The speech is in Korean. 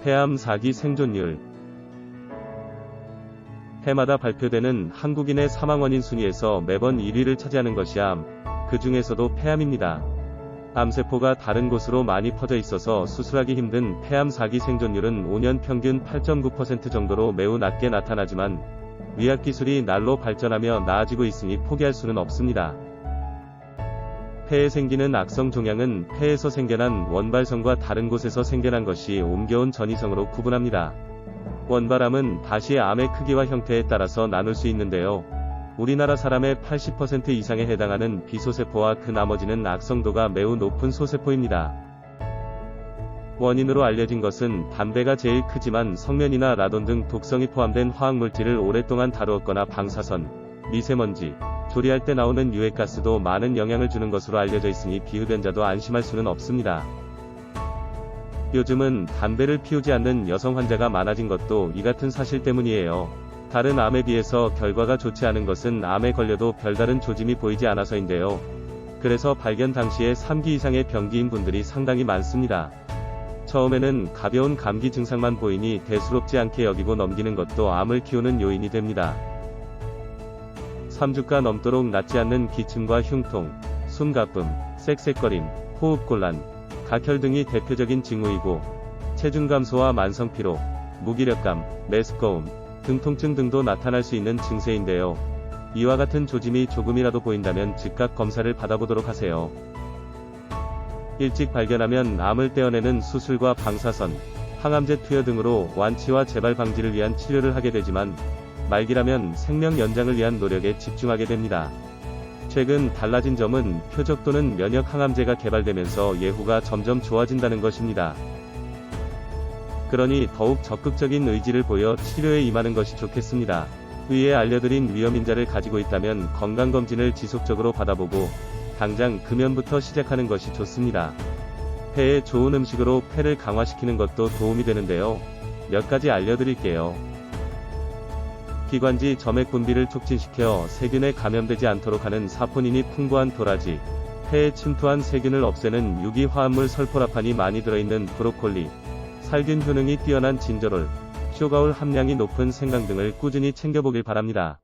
폐암 4기 생존율. 해마다 발표되는 한국인의 사망 원인 순위에서 매번 1위를 차지하는 것이 암, 그 중에서도 폐암입니다. 암세포가 다른 곳으로 많이 퍼져 있어서 수술하기 힘든 폐암 4기 생존율은 5년 평균 8.9% 정도로 매우 낮게 나타나지만 의학기술이 날로 발전하며 나아지고 있으니 포기할 수는 없습니다. 폐에 생기는 악성 종양은 폐에서 생겨난 원발성과 다른 곳에서 생겨난 것이 옮겨온 전이성으로 구분합니다. 원발암은 다시 암의 크기와 형태에 따라서 나눌 수 있는데요. 우리나라 사람의 80% 이상에 해당하는 비소세포와 그 나머지는 악성도가 매우 높은 소세포입니다. 원인으로 알려진 것은 담배가 제일 크지만 성면이나 라돈 등 독성이 포함된 화학물질을 오랫동안 다루었거나 방사선, 미세먼지, 조리할 때 나오는 유해가스도 많은 영향을 주는 것으로 알려져 있으니 비흡연자도 안심할 수는 없습니다. 요즘은 담배를 피우지 않는 여성 환자가 많아진 것도 이 같은 사실 때문이에요. 다른 암에 비해서 결과가 좋지 않은 것은 암에 걸려도 별다른 조짐이 보이지 않아서인데요. 그래서 발견 당시에 3기 이상의 병기인 분들이 상당히 많습니다. 처음에는 가벼운 감기 증상만 보이니 대수롭지 않게 여기고 넘기는 것도 암을 키우는 요인이 됩니다. 3주가 넘도록 낫지 않는 기침과 흉통, 숨가쁨, 쌕쌕거림, 호흡곤란, 각혈 등이 대표적인 징후이고 체중 감소와 만성피로, 무기력감, 메스꺼움, 등통증 등도 나타날 수 있는 증세인데요. 이와 같은 조짐이 조금이라도 보인다면 즉각 검사를 받아보도록 하세요. 일찍 발견하면 암을 떼어내는 수술과 방사선, 항암제 투여 등으로 완치와 재발 방지를 위한 치료를 하게 되지만 말기라면 생명 연장을 위한 노력에 집중하게 됩니다. 최근 달라진 점은 표적 또는 면역 항암제가 개발되면서 예후가 점점 좋아진다는 것입니다. 그러니 더욱 적극적인 의지를 보여 치료에 임하는 것이 좋겠습니다. 위에 알려드린 위험인자를 가지고 있다면 건강검진을 지속적으로 받아보고 당장 금연부터 시작하는 것이 좋습니다. 폐에 좋은 음식으로 폐를 강화시키는 것도 도움이 되는데요. 몇 가지 알려드릴게요. 기관지 점액 분비를 촉진시켜 세균에 감염되지 않도록 하는 사포닌이 풍부한 도라지, 폐에 침투한 세균을 없애는 유기화합물 설포라판이 많이 들어있는 브로콜리, 살균 효능이 뛰어난 진저롤, 쇼가올 함량이 높은 생강 등을 꾸준히 챙겨보길 바랍니다.